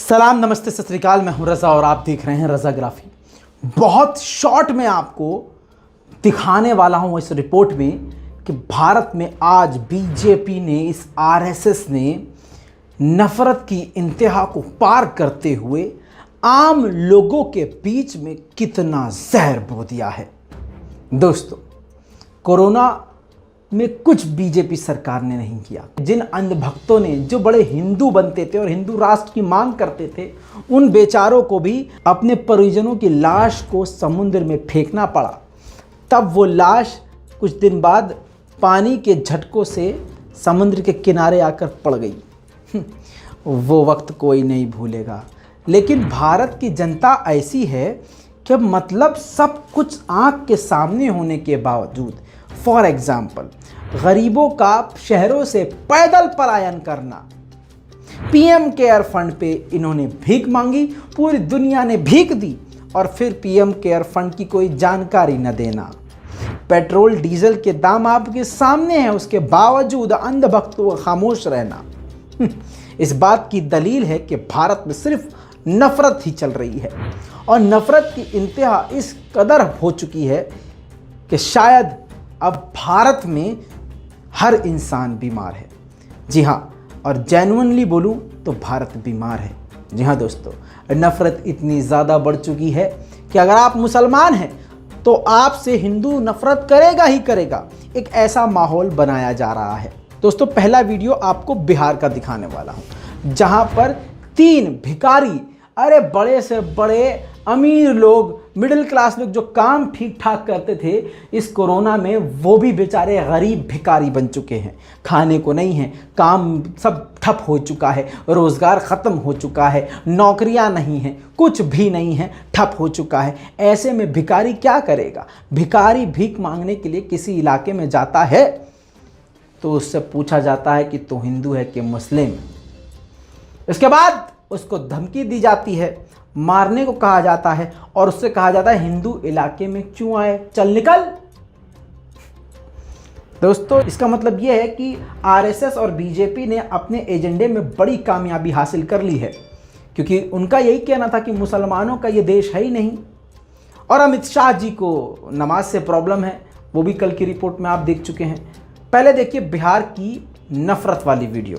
सलाम, नमस्ते, सत श्री अकाल। मैं हूं रज़ा और आप देख रहे हैं रज़ाग्राफी। बहुत शॉर्ट में आपको दिखाने वाला हूं इस रिपोर्ट में कि भारत में आज बीजेपी ने, इस आरएसएस ने नफ़रत की इंतहा को पार करते हुए आम लोगों के बीच में कितना जहर बो दिया है। दोस्तों, कोरोना में कुछ बीजेपी सरकार ने नहीं किया। जिन अंधभक्तों ने, जो बड़े हिंदू बनते थे और हिंदू राष्ट्र की मांग करते थे, उन बेचारों को भी अपने परिजनों की लाश को समुद्र में फेंकना पड़ा। तब वो लाश कुछ दिन बाद पानी के झटकों से समुद्र के किनारे आकर पड़ गई। वो वक्त कोई नहीं भूलेगा। लेकिन भारत की जनता ऐसी है कि मतलब सब कुछ आंख के सामने होने के बावजूद, फॉर एग्जाम्पल, गरीबों का शहरों से पैदल पलायन करना, पीएम केयर फंड पे इन्होंने भीख मांगी, पूरी दुनिया ने भीख दी, और फिर पीएम केयर फंड की कोई जानकारी न देना। पेट्रोल डीजल के दाम आपके सामने हैं, उसके बावजूद अंधभक्तों का खामोश रहना। इस बात की दलील है कि भारत में सिर्फ नफरत ही चल रही है, और नफरत की इंतहा इस कदर हो चुकी है कि शायद अब भारत में हर इंसान बीमार है। जी हाँ, और जेन्युइनली बोलूं तो भारत बीमार है। जी हाँ दोस्तों, नफ़रत इतनी ज़्यादा बढ़ चुकी है कि अगर आप मुसलमान हैं तो आपसे हिंदू नफ़रत करेगा ही करेगा। एक ऐसा माहौल बनाया जा रहा है। दोस्तों, पहला वीडियो आपको बिहार का दिखाने वाला हूँ, जहाँ पर 3 भिखारी, अरे बड़े से बड़े अमीर लोग, मिडिल क्लास लोग जो काम ठीक ठाक करते थे, इस कोरोना में वो भी बेचारे गरीब भिखारी बन चुके हैं। खाने को नहीं है, काम सब ठप हो चुका है, रोज़गार ख़त्म हो चुका है, नौकरियां नहीं हैं, कुछ भी नहीं है, ठप हो चुका है। ऐसे में भिखारी क्या करेगा? भिखारी भीख मांगने के लिए किसी इलाके में जाता है तो उससे पूछा जाता है कि तू हिंदू है कि मुस्लिम। इसके बाद उसको धमकी दी जाती है, मारने को कहा जाता है, और उससे कहा जाता है हिंदू इलाके में क्यों आए, चल निकल। दोस्तों, इसका मतलब यह है कि आरएसएस और बीजेपी ने अपने एजेंडे में बड़ी कामयाबी हासिल कर ली है, क्योंकि उनका यही कहना था कि मुसलमानों का ये देश है ही नहीं। और अमित शाह जी को नमाज से प्रॉब्लम है, वो भी कल की रिपोर्ट में आप देख चुके हैं। पहले देखिए बिहार की नफरत वाली वीडियो।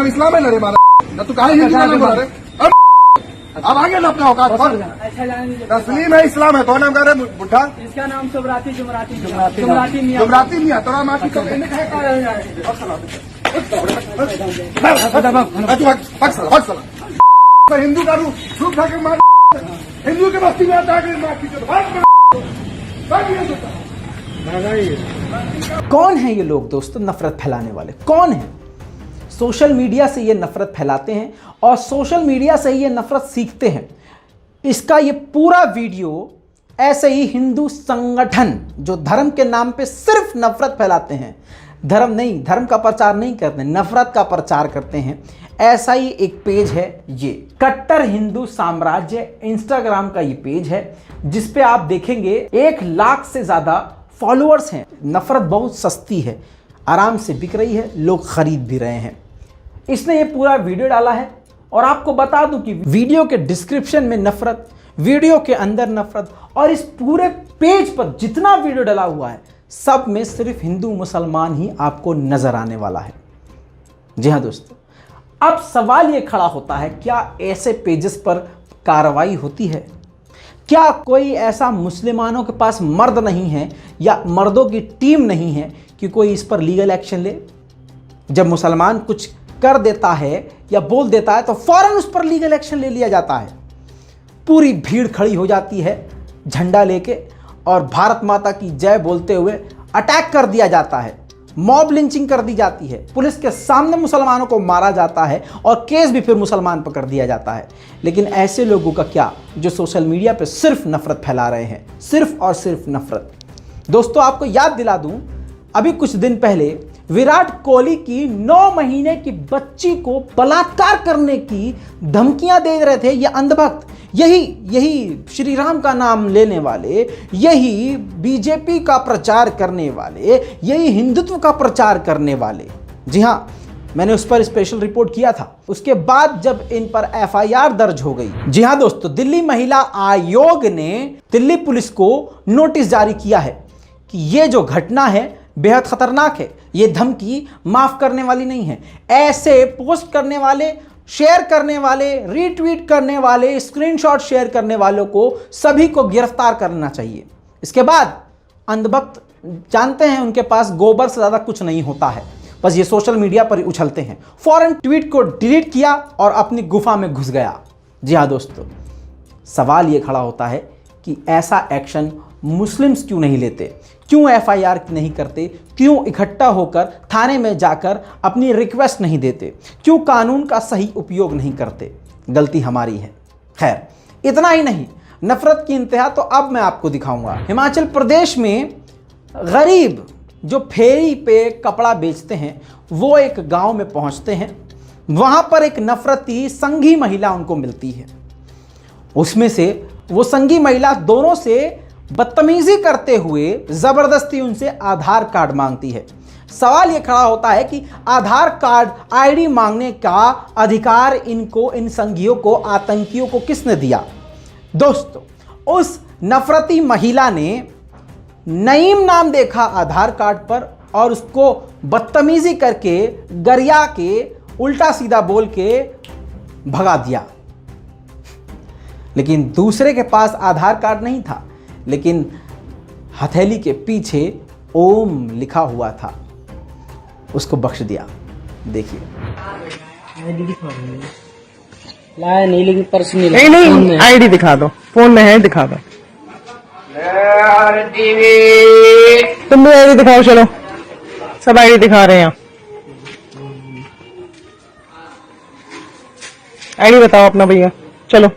इस्लाम है ना रे मारा, तू कहा अब आगे ना अपना औकात। तस्लीम है, इस्लाम है, तो नाम कह रहे बुढ़ा, इसका नाम जुमराती मियां तोरा माँ की हिंदू का रूप उठा के मार, हिंदू के बस्ती में आता है। कौन है ये लोग दोस्तों नफरत फैलाने वाले? कौन है? सोशल मीडिया से ये नफरत फैलाते हैं और सोशल मीडिया से ही ये नफरत सीखते हैं। इसका ये पूरा वीडियो ऐसे ही हिंदू संगठन जो धर्म के नाम पे सिर्फ नफरत फैलाते हैं, धर्म नहीं, धर्म का प्रचार नहीं करते, नफरत का प्रचार करते हैं, ऐसा ही एक पेज है। ये कट्टर हिंदू साम्राज्य इंस्टाग्राम का ये पेज है, जिस पे आप देखेंगे 1 लाख से ज़्यादा फॉलोअर्स हैं। नफरत बहुत सस्ती है, आराम से बिक रही है, लोग खरीद भी रहे हैं। इसने ये पूरा वीडियो डाला है, और आपको बता दूं कि वीडियो के डिस्क्रिप्शन में नफरत, वीडियो के अंदर नफरत, और इस पूरे पेज पर जितना वीडियो डाला हुआ है सब में सिर्फ हिंदू मुसलमान ही आपको नजर आने वाला है। जी हाँ दोस्तों, अब सवाल ये खड़ा होता है, क्या ऐसे पेजेस पर कार्रवाई होती है? क्या कोई ऐसा मुसलमानों के पास मर्द नहीं है या मर्दों की टीम नहीं है कि कोई इस पर लीगल एक्शन ले? जब मुसलमान कुछ कर देता है या बोल देता है तो फौरन उस पर लीगल एक्शन ले लिया जाता है। पूरी भीड़ खड़ी हो जाती है झंडा लेके, और भारत माता की जय बोलते हुए अटैक कर दिया जाता है, मॉब लिंचिंग कर दी जाती है, पुलिस के सामने मुसलमानों को मारा जाता है, और केस भी फिर मुसलमान पर कर दिया जाता है। लेकिन ऐसे लोगों का क्या जो सोशल मीडिया पे सिर्फ नफरत फैला रहे हैं, सिर्फ और सिर्फ नफरत। दोस्तों, आपको याद दिला दूं, अभी कुछ दिन पहले विराट कोहली की 9 महीने की बच्ची को बलात्कार करने की धमकियां दे रहे थे ये अंधभक्त, यही श्री राम का नाम लेने वाले, यही बीजेपी का प्रचार करने वाले, यही हिंदुत्व का प्रचार करने वाले। जी हाँ, मैंने उस पर स्पेशल रिपोर्ट किया था। उसके बाद जब इन पर एफआईआर दर्ज हो गई, जी हाँ दोस्तों, दिल्ली महिला आयोग ने दिल्ली पुलिस को नोटिस जारी किया है कि ये जो घटना है बेहद खतरनाक है, ये धमकी माफ करने वाली नहीं है। ऐसे पोस्ट करने वाले, शेयर करने वाले, रीट्वीट करने वाले, स्क्रीनशॉट शेयर करने वालों को सभी को गिरफ्तार करना चाहिए। इसके बाद अंधभक्त जानते हैं उनके पास गोबर से ज़्यादा कुछ नहीं होता है, बस ये सोशल मीडिया पर उछलते हैं। फौरन ट्वीट को डिलीट किया और अपनी गुफा में घुस गया। जी हाँ दोस्तों, सवाल ये खड़ा होता है कि ऐसा एक्शन मुस्लिम्स क्यों नहीं लेते, क्यों एफआईआर नहीं करते, क्यों इकट्ठा होकर थाने में जाकर अपनी रिक्वेस्ट नहीं देते, क्यों कानून का सही उपयोग नहीं करते। गलती हमारी है। खैर, इतना ही नहीं, नफरत की इंतहा तो अब मैं आपको दिखाऊंगा। हिमाचल प्रदेश में गरीब जो फेरी पे कपड़ा बेचते हैं वो एक गांव में पहुंचते हैं। वहां पर एक नफरती संघी महिला उनको मिलती है। उसमें से वो संघी महिला दोनों से बदतमीजी करते हुए जबरदस्ती उनसे आधार कार्ड मांगती है। सवाल ये खड़ा होता है कि आधार कार्ड, आईडी मांगने का अधिकार इनको, इन संघियों को, आतंकियों को किसने दिया? दोस्तों, उस नफरती महिला ने नईम नाम देखा आधार कार्ड पर और उसको बदतमीजी करके, गरिया के, उल्टा सीधा बोल के भगा दिया। लेकिन दूसरे के पास आधार कार्ड नहीं था, लेकिन हथेली के पीछे ओम लिखा हुआ था, उसको बख्श दिया। देखिए, आईडी दिखा दो। लाया नहीं, लेकिन पर्स में नहीं, आईडी दिखा दो, फोन में है, दिखा दो। तुम भी आईडी दिखाओ, चलो, सब आईडी दिखा रहे हैं। आईडी बताओ अपना भैया, चलो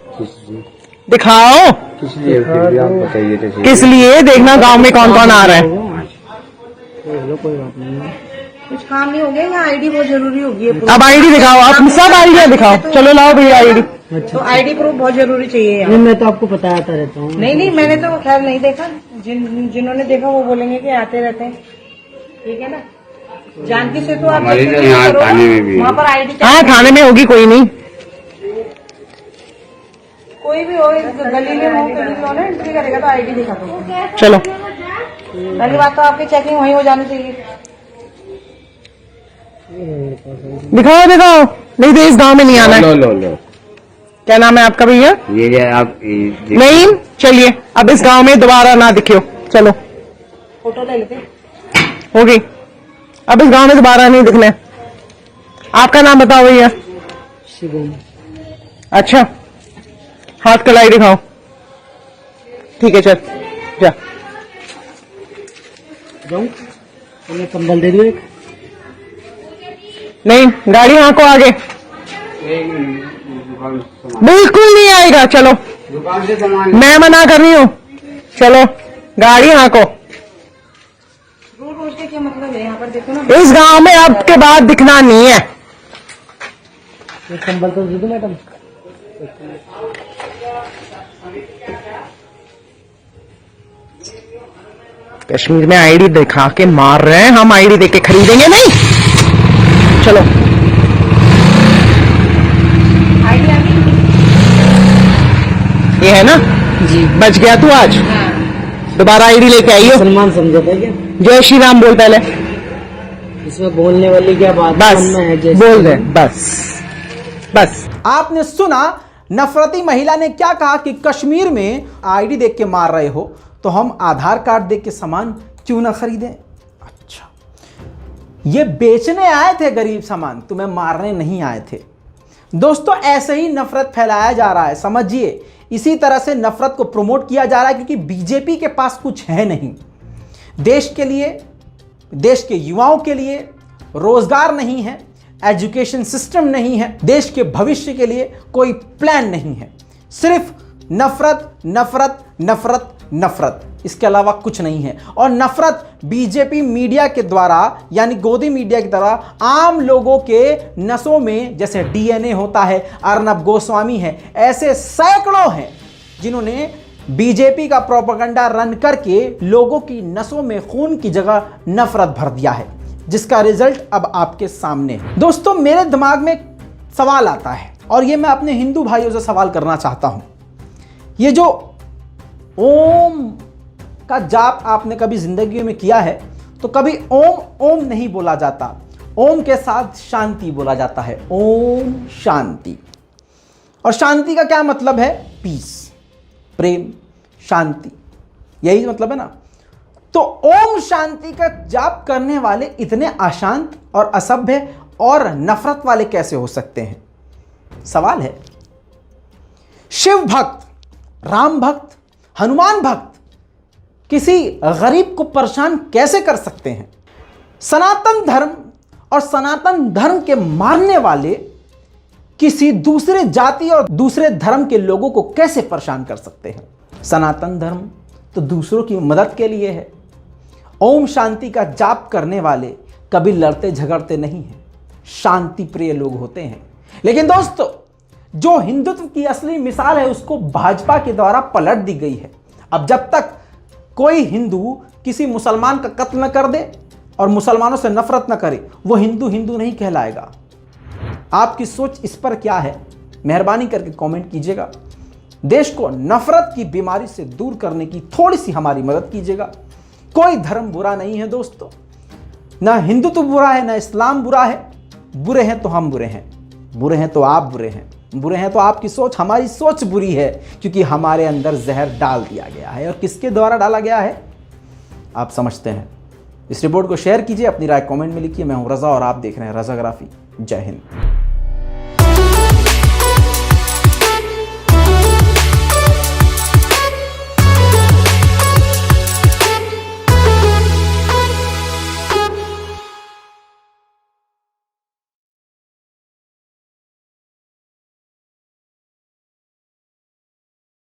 दिखाओ। किस लिए आप बताइए तो सही। किस लिए? देखना गांव में कौन कौन आ रहा है। कोई बात नहीं, कुछ काम नहीं हो गया, यहाँ आईडी बहुत जरूरी होगी। अब आईडी दिखाओ, आप सब आईडिया दिखाओ। चलो लाओ भैया आईडी। तो आईडी प्रूफ बहुत जरूरी चाहिए। मैं तो आपको बताता रहता हूँ। नहीं, मैंने तो खैर नहीं देखा। जिन्होंने देखा वो बोलेंगे कि आते रहते हैं, ठीक है ना। जानकी से तो आप वहाँ पर आईडी, हाँ थाने में होगी, कोई नहीं, कोई भी हो, गली में हो, कहीं हो ना, एंट्री करेगा तो आईडी दिखा दो। चलो। पहली बात तो आपकी चेकिंग वहीं हो जानी चाहिए। दिखाओ दिखाओ, नहीं तो इस गांव में नहीं आना है। लो। क्या नाम है आपका भैया? ये आप नहीं, चलिए अब इस गांव में दोबारा ना दिखियो। चलो, फोटो ले लेते। होगी, अब इस गांव में दोबारा नहीं दिखने। आपका नाम बताओ भैया। शिवम। अच्छा, हाथ कलाई दिखाओ। ठीक है, चल जा। जाऊं? तुम्हें कंबल दे दूं एक? नहीं, गाड़ी हाँको आगे। बिल्कुल नहीं आएगा। चलो, दुकान से सामान मैं मना कर रही हूँ। चलो, गाड़ी हाँको। रोज के क्या मतलब है? यहाँ पर देखो ना, इस गांव में अब के बाद दिखना नहीं है। एक कंबल तो दे दो मैडम। कश्मीर में आईडी दिखा के मार रहे हैं, हम आईडी देके खरीदेंगे नहीं। चलो, आईडी आ गई? ये है ना जी। बच गया तू आज। दोबारा आईडी लेके आइयो। सलमान समझा था क्या? जय श्री राम बोल पहले। इसमें बोलने वाली क्या बात बस है? बोल दे, बस बस। आपने सुना नफरती महिला ने क्या कहा कि कश्मीर में आईडी देख के मार रहे हो तो हम आधार कार्ड देख के सामान क्यों ना खरीदें। अच्छा, ये बेचने आए थे गरीब सामान, तुम्हें मारने नहीं आए थे। दोस्तों, ऐसे ही नफरत फैलाया जा रहा है, समझिए। इसी तरह से नफरत को प्रमोट किया जा रहा है क्योंकि बीजेपी के पास कुछ है नहीं। देश के लिए, देश के युवाओं के लिए रोजगार नहीं है, एजुकेशन सिस्टम नहीं है, देश के भविष्य के लिए कोई प्लान नहीं है। सिर्फ नफरत, नफरत, नफरत, नफरत। इसके अलावा कुछ नहीं है। और नफरत बीजेपी मीडिया के द्वारा यानी गोदी मीडिया की द्वारा आम लोगों के नसों में, जैसे डीएनए होता है, अर्नब गोस्वामी है, ऐसे सैकड़ों हैं जिन्होंने बीजेपी का प्रोपेगेंडा रन करके लोगों की नसों में खून की जगह नफरत भर दिया है, जिसका रिजल्ट अब आपके सामने है। दोस्तों, मेरे दिमाग में एक सवाल आता है और ये मैं अपने हिंदू भाइयों से सवाल करना चाहता हूं। ये जो ओम का जाप आपने कभी जिंदगी में किया है तो कभी ओम ओम नहीं बोला जाता, ओम के साथ शांति बोला जाता है। ओम शांति। और शांति का क्या मतलब है? पीस, प्रेम, शांति, यही मतलब है ना। तो ओम शांति का जाप करने वाले इतने अशांत और असभ्य और नफरत वाले कैसे हो सकते हैं? सवाल है। शिव भक्त, राम भक्त, हनुमान भक्त किसी गरीब को परेशान कैसे कर सकते हैं? सनातन धर्म और सनातन धर्म के मानने वाले किसी दूसरे जाति और दूसरे धर्म के लोगों को कैसे परेशान कर सकते हैं? सनातन धर्म तो दूसरों की मदद के लिए है। ओम शांति का जाप करने वाले कभी लड़ते झगड़ते नहीं हैं, शांति प्रिय लोग होते हैं। लेकिन दोस्तों, जो हिंदुत्व की असली मिसाल है उसको भाजपा के द्वारा पलट दी गई है। अब जब तक कोई हिंदू किसी मुसलमान का कत्ल न कर दे और मुसलमानों से नफरत न करे, वो हिंदू हिंदू नहीं कहलाएगा। आपकी सोच इस पर क्या है? मेहरबानी करके कमेंट कीजिएगा। देश को नफरत की बीमारी से दूर करने की थोड़ी सी हमारी मदद कीजिएगा। कोई धर्म बुरा नहीं है दोस्तों, ना हिंदुत्व बुरा है, ना इस्लाम बुरा है। बुरे हैं तो हम बुरे हैं, बुरे हैं तो आप बुरे हैं, बुरे हैं तो आपकी सोच, हमारी सोच बुरी है, क्योंकि हमारे अंदर जहर डाल दिया गया है। और किसके द्वारा डाला गया है आप समझते हैं। इस रिपोर्ट को शेयर कीजिए, अपनी राय कमेंट में लिखिए। मैं हूं रजा और आप देख रहे हैं रजाग्राफी। जय हिंद।